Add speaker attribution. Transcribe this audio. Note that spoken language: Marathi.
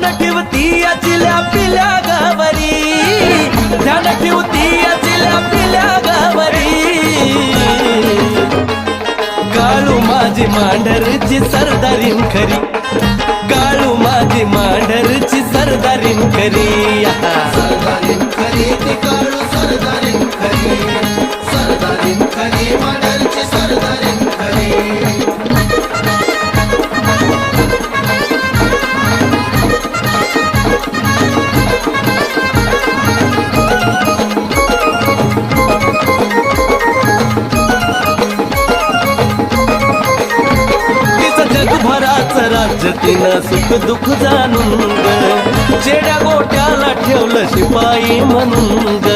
Speaker 1: ध्यान ठेवती या चिल्या पिल्या गावरी, ध्यान ठेवती या चिल्या पिल्या गावरी। काळू माझी मांढरची सरदारीन खरी, काळू माझी मांढरची सरदारीन खरी।
Speaker 2: सरदारीन खरी ती काळू सरदारीन खरी, सरदारीन खरी मांढरची सरदारीन खरी।
Speaker 1: जगभराचं राज्य तिनं सुख दुःख जाणून ग, चेड्या गोट्याला ठेवलं शिपाई म्हणून ग।